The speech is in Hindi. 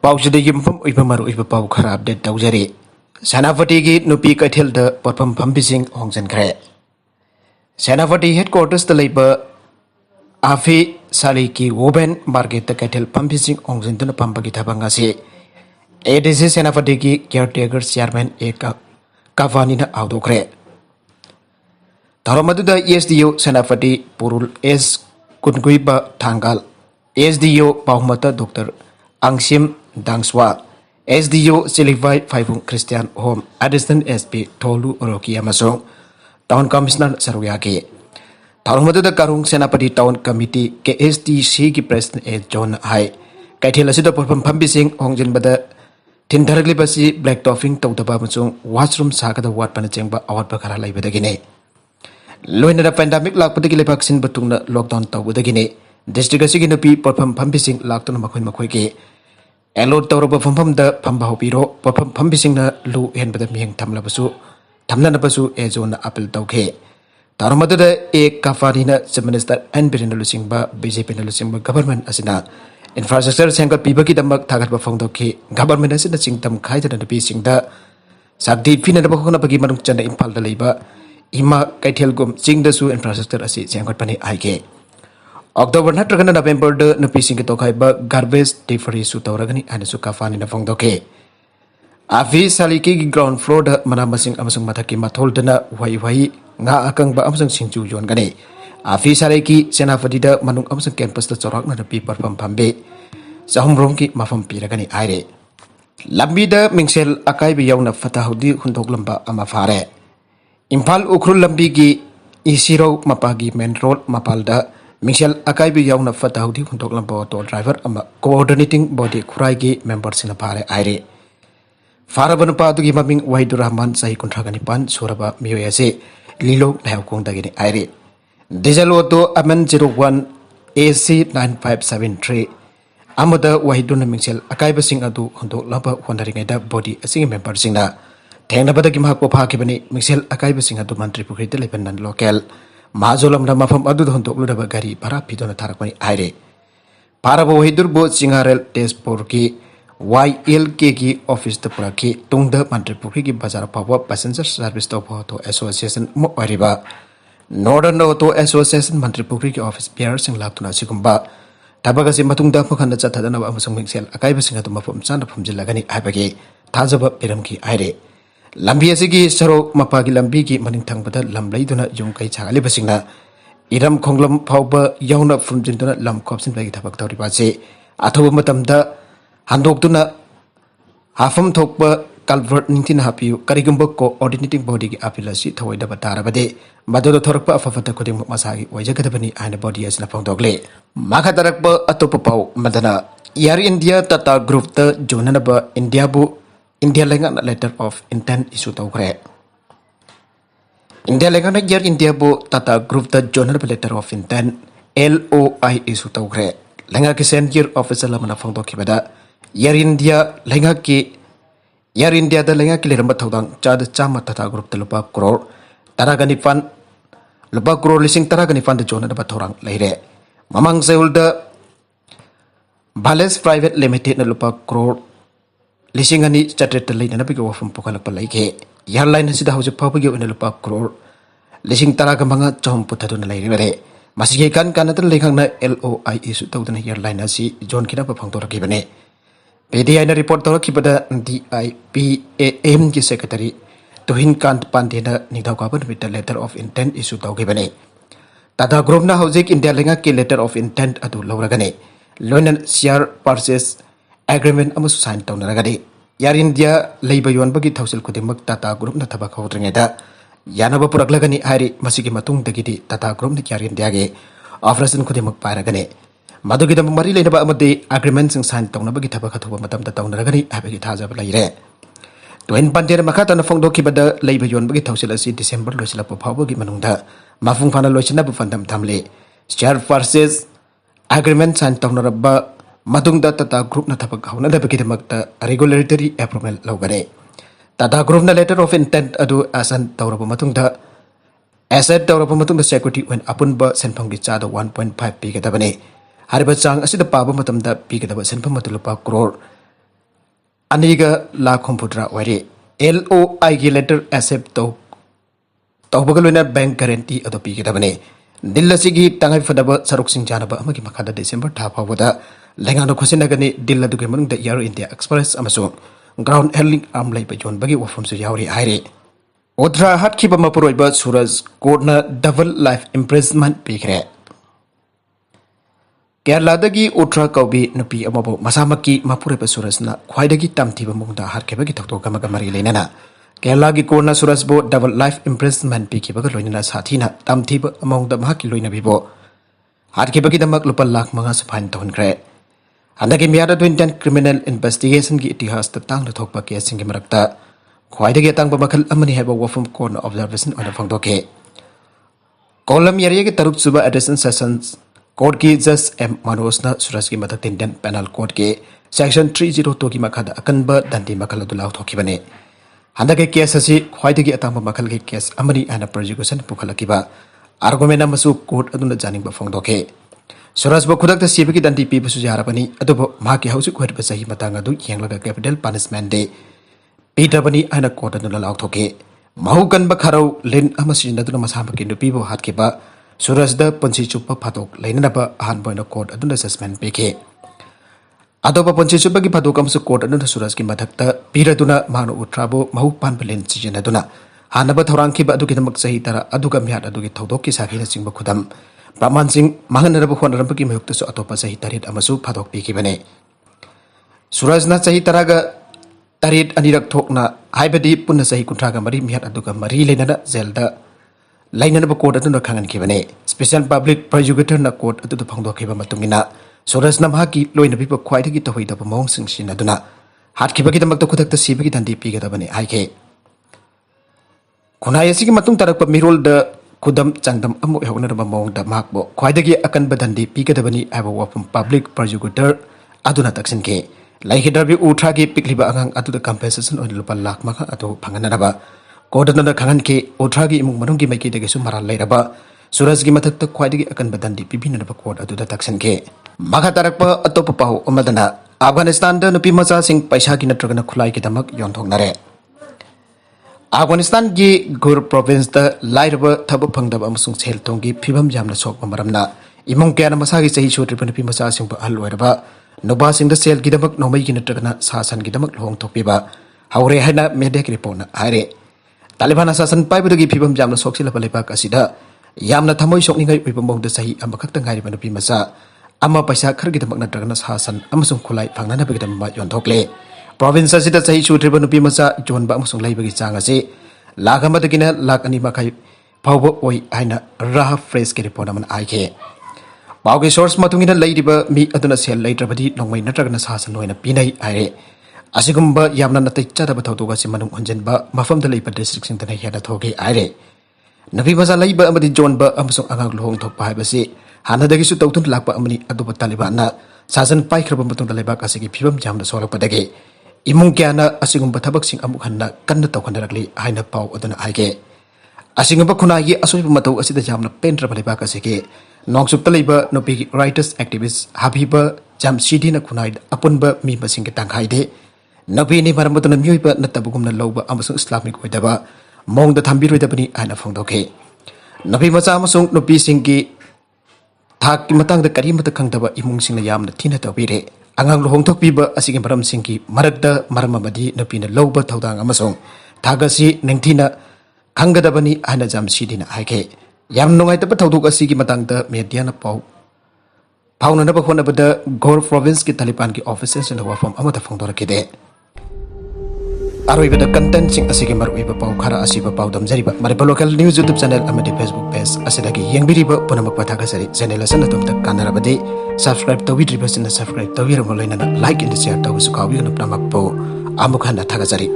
पाउचदगी मफम उइबा मरु उइबा पाउ खरा अपडेट तौजरी सेनापति की नुपी कैथेल द परफम फंबिसिंग होंजनखरे सेनापति हेडक्वार्टर्स द लेबा आफी साली की वोबेन मार्केट द कैथेल फंबिसिंग होंजन पंपगी थबंगा से एडीसी सेनापति की केयरटेकर चेयरमैन एक काफानी न आउदोखरे धर्मदुदा SDO Senapati Purul S Kunguiba Thangal SDO पाहुमता डॉक्टर अंगसिम दांगस्वा एसडीओ सिलिवाई फाइबुंग क्रिस्टियन होम एडिशनल एसपी थोलू ओरोकी अमसोंग टाउन कमिश्नर सरुयाकी धर्मदुदा कारुंग सेनापति टाउन कमिटी के एसटीसी की प्रेसिडेंट ए जॉन हाई कैथेल असिदा परफम फंबिसिंग होंजनबदा थिनधरगलिबसी ब्लैक टॉपिंग तौदबा अमसोंग वॉशरूम सागदा वाटपना चेंबा अवाटपा खरा लैबदगिने लोइनदा पेंडेमिक लाकपदगी लेबाक सिनबा तुंगना लॉकडाउन तौबदगिने डिस्ट्रिक्ट असिगी नुपी परफम फंबिसिंग लाक्तुना मखोय मखोयगे एलोट तौरबा फंफमदा फंबा होपिरो परफम फंबिसिंगना लु हेनबदा मियंग थमनबसु एजोना अपील तौखे तारमददा एक काफारीना चीफ मिनिस्टर एन बिरेंद्र लुसिंगबा बीजेपी ना लुसिंगबा गवर्नमेंट असिना इंफ्रास्ट्रक्चर सेंगत पिबगी दमक थागतबा फोंदोखि गवर्नमेंट असिना चिंगतम खाइदना नुपीसिंगदा सागदी फिनदबा होनबगी मनुंग चंदा इम्फालदा लेबा इमा कैथेलगुम चिंगदसु इंफ्रास्ट्रक्चर असि सेंगतपनि आइगे अक्टोबर नत्रगना नवेंबर द नुपीसिंग तोखाइबा गार्बेज डिफरी सु तौरगनी आनसु काफानी न फोंदोके आफी सालिकी ग्राउंड फ्लोर द मनामसिंग अमसंग मथकी मथोलदना वही वही nga akangba amsang singju yon gane afi sareki senapati da manung amsang campus da chorak na pi perform phambe sahumrong ki mafam piragani aire lambi da mingsel akai bi yauna fatahudi hundok lamba ama fare imphal ukrul lambi gi isiro mapagi main road mapal da mingsel akai bi yauna fatahudi hundok lamba to driver ama coordinating body khurai gi members sina fare aire farabanu pa du gi maming wahidur rahman sahi kuntragani pan suraba miyo ase Lilo Lahokong Dagini Aire. Diesel Auto Aman 01 AC 9573 Amada Wahiduna Mixel Akaiba Sing Adu Hondo Lapa wondering at body a singing member singer. Tanabada Kimako Pakibani Mixel Akaiba Sing Adu Mantri Pukrit Lebanon local Mazolam Ramafam Adu Hondo Ludabagari Parapidona Tarakani Aire. Parabo Hidurbo Singarel Desporki YLKG office the Puraki Tungda Mantripuriki Bazar Power Passenger Service Auto Association Moariba Northern Auto Association Mantripuriki office Pierce and Latuna Sikumba Tabagasi Matunda Pukanda Satana Amasung Mixel Akaibasing at Mafum Santa from Jilagani Abagi Tazaba Piramki Aire Lambiasigi Saro Mapagi Lambiki Manintang Bata Lambliduna Junkai Chagalibasina Iram Konglam Pauba Yauna from Jintuna Lam Cops and Bagitapak Toribase Atomatamda Handokuna Hafam Tokba Calvert Nintin Hapu, Karigumbo coordinating body apilasi Toida Batarabade, Madodo Torpa Fafata Kodim Masagi, Wajakatapani and a body as Lapong Dogle. Makatarakba Atopapau, Madana, Air India Tata Group the Jonanaba Indiabu, India Langan letter of intent issue toukhre. India Langan Air Indiabu Tata Group the Jonanaba letter of intent LOI issue toukhre. Langa Kisan year officer Lamana Fondokibada. Air India Lenga ki Air India the Lenga ki leramba thodang chad chama Tata Group the Lupa Crore Taragani Fan Lupa Crore lising Taragani Fan the Jonah the Batorang Leire Mamang Seul the Bales Private Limited na Lupa Crore lising ani started the lane and a big from Pokalapa Lake Airline has the house of Papagio in the Lupa Crore lising Taragamanga Chom Putatuna Leire Masiki kan kanata lekangna LOI isu tawdana airline asi John Kinapa Pangtora Kibane PDI na report tawra kibada DIPAM ki secretary Tuhin Kant Pandena Nidaukaban with the letter of intent issue Taugibane. Tata Group na Hosik India Lenga ki letter of intent adu Lauragane. Lonan share purchase agreement amus sign Taunagade. Air India Labor Yuan Bagi Tausil Kudimak Tata Group na Tabak Hodringeda. Yanaba Puraglagani Hari Masiki Matung Dagiti Tata Group na Air India ge. Offerson Kudimak Paragane. Madugida Marila Amade agreements and signed Tonabagi Tabakatu Madam the Tonagani Abagi Taza Laire. Twain Pandera Makata and Fondoki Bada Labor Yon Bagi Tausilasi December Losila Popo Gimanunda Mafung Fana Lochina Bufandam Tamle Share Farses agreements and Tonaraba Madungda Tata Group Natabakana Bakitamaka regulatory approval Logare Tata Group na letter of intent adu asan Taurabamatunda Asset Taurabamatunda security when Apunba Senpongi Chada 1.5 Pigatabane Haribachang as the Paba Matamda Pigataba Senpamatulupa Crore अनिगा lakh हुंफुद्रा वरे LOI की लेटर एक्सेप्ट तौबगलोइना बैंक गारंटी अदो पीगदबने दिल असिगी तंगाई फदब सरुक सिंग जानबा अमगी मखादा डिसेंबर था फावदा लेंगानो खुसिनगनी दिल अदुगे मनुंग द एयर इंडिया एक्सप्रेस अमसो ग्राउंड हैंडलिंग आर्म लाइब जोन बगी वफम सु यावरी हाइरे ओद्रा हटखिब मपुरोइब सूरज कोर्टना डबल लाइफ इम्प्रिजमेंट पीखरे केरलादगी ओट्रा कौबी नुपी अमबो मसामकी मपुरोइब सूरजना ख्वाइदगी तमथिब मुंगदा हटखेबगी थक्तोक अमगा मरी लेनना केरला की कोर्टना सूरजबो डबल लाइफ इम्प्रिजमेंट पीखिबगा लोइनना साथीना तमथिब अमौंगदा महकी लोइनबिबो हटखेबगी लुपा लाख मंगा फाइन तौहनख्रे हंदकी मियादा 2010 क्रिमिनल इन्वेस्टिगेशन की इतिहास तांग थोप केसिंग की मरक्ता ख्वाइदगी अतांग मखल अमनी हैब वफम कोर्ट ऑब्जर्वेशन ओना फंगदोके कॉलम एरिया के तरुक सुबह एडिशन सेशंस कोर्ट की जज एम मनोजना सूरज की मदद इंडियन पेनल कोड के सेक्शन 302 की मखद अकनब दंडी मखल दुलाव थोखिबने हंदके केस असि ख्वाइदगी अतांग मखल के केस अमनी एना प्रोसिक्यूशन पुखलकिबा आर्गुमेंट अमसु कोर्ट अदुना जानिंग फंगदोके सूरज बो खुदक सीबी दंडी पीबसु यारबनी अदुबो माकी हौसिक होइब सही मतंग अदु येंगलगा कैपिटल पनिशमेंट दे पीटबनी आना कोर्ट अदुना लावथोके महूकन बखरौ लिन अमसिनदुना मसामकी नुपीबो हातकेबा सूरज द पंची चुप फातोक लेननबा अहानबोइना कोर्ट अदुना सस्पेंड पेके अदोबा पंची चुप की फातोक अमसु कोर्ट अदुना सूरज की मधक्ता पीरदुना मानो उट्राबो महू पानबलेन सिजनदुना हानबा थौरांखिबा अदुगिदमक सही तरा अदुगा म्याद अदुगी थौदोक की साखीना चिंग खुदम प्रमाण सिंह मांगनरब होनरब की मयुक्त अतोपा सही तरेट अमसु फातोक पीखिबने सूरजना सही तरागा तरेट अनिरक थोकना हाइबदी पुन्ना सही कुंट्रागा मरी म्याद अदुगा मरी लेनना जेलदा लाइनब कोर्ट अदुना खांगनखिबने स्पेशल पब्लिक प्रोसिक्यूटर ना कोर्ट अदुदा फंगदोखिबा मतुंगिना सूरजना माकी लोइनबिबा ख्वाइदगी तहोइदब मौंग सिंगसिन अदुना हाटखिबगिदमक खुदक्ता सीबगी दंडी पीगदबने हाइके खुनाई असिगी मतुंग तरक मिरोल द खुदम चंगदम अमु हेवनरब मौंगदा माकबो ख्वाइदगी अकनब दंडी पीगदबनी आबो वफम पब्लिक प्रोसिक्यूटर अदुना तक्सिनके लाइखिदबी उठागी पिकलिबा अंगांग अदुदा कंपेंसेशन ओन लुपा लाख मखा अदु फंगनरबा कोर्टना खांगनके उठागी इमुंग मनुंगी माइकीदगेसु मराल लेरबा सूरज की मथक ख्वाइदगी अकनब दंडी पीबिनरबा कोर्ट अदुदा तक्सिनके मखा तरकपा अतोप पाउ अमदना अफगानिस्तान द नुपी मचा सिंह पैसा की नत्रगना खुलाई की दमक योंथोंगनरे अफगानिस्तान की गुर प्रोविंस द लाइरब थब फंगदब अमसुंग सेलतोंग की फिबम जामना सोकबा मरमना इमुंग क्याना मसा की सही छोट्रिब नुपी मचा सिंह अहल ओइरबा नुबा सिंह द सेल की दमक नोमई की नत्रगना शासन की दमक लोंग थोपिबा हौरे हैना मीडिया की रिपोर्ट हाइरे तालिबान शासन पाइबदगी फिबम जामना सोक्सिलबा लेबाक असिदा यामना थमोइ सोकनिंgai ओइबा मौंगदा सही अमखक्ता ngairiba नुपी मचा अमा पैसा खरगी दमक नत्रगना शासन अमसुंग खुलाई फंगनाबगी दमबा योंथोकले प्रोविंस असिदा सही छुट्रिब नुपी मचा जोनबा अमसुंग लाइबगी चांग असे लाख अमदगिना लाख अनि मखाई फावबो ओइ आइना राह फ्रेश के रिपोर्ट अमन आइके पाउगे सोर्स मतुंगिना लैरिबा मी अदुना सेल लैट्रबदी नोंमै नत्रगना शासन ओइना पिनै आइरे असिगुम्बा यामना नतै चदब थौतोगा से मनुंग हंजनबा मफमदा लैबा डिस्ट्रिक्ट सिंगतना हेदा थोगे आइरे नबी मजा लैबा अमदि जोनबा अमसुंग अंगांग लोंग थोपा हाइबसे हानदगिसु तौतुन लाकबा अमनि अदुबा तालिबानना शासन पाइख्रबा मतुंदा लैबाक असिगी फिबम जामना सोलकपदगे इमुंग क्याना असिगुम्बा थबकसिंग अमुक हन्ना कन्ना तौखनरगली हाइना पाउ अदुना हाइगे असिगुम्बा खुनागी असोइबा मतौ असिदा जामना पेंट्रबा लैबाक असिगे नोंगसुप्ता लैबा नुपीगी राइटर्स एक्टिविस्ट हाबीबा जामसीदीना खुनाई अपुनबा मी मसिंग तंखाइदे नबीनी मरमदुना मियोइबा नतबगुमना लौबा अमसुंग इस्लामिक ओइदबा मौंगदा थांबिरोइदबनी आइना फंगदोके नबी मचा अमसुंग नुपी सिंगी थाक की मतंगदा करीमता खंगदबा इमुंगसिंगना यामना थिना तौबिरे अंगांग लुहोंगथोकपीबा असिगी मरमसिंगी मरकदा मरममदी नपीना लौबा थौदांग अमसुंग थागसी निंगथिना खंगदबनी आइना जामसीदीना हाइके याम नुंगाइतबा थौदोक असिगी मतंगदा मीडियाना फाउननबा होनबदा गोर प्रोविंस की तालिबान की ऑफिसर्स इन वफम अमदा फंगदोरकिदे अरोइबदा कंटेंट सिंग असिगे मरुइबा पाउ खरा असिबा पाउ दमजरिबा मरिबा लोकल न्यूज यूट्यूब चैनल अमदि फेसबुक पेज असिदगी यंगबिरिबा पुनमक पथागसरी चैनल असन तुमता कानरबदे सब्सक्राइब तविद्रिबा सिन सब्सक्राइब तविरम लैनना लाइक एंड शेयर तवसु काविगन प्रमकपो आमुखना थागसरी।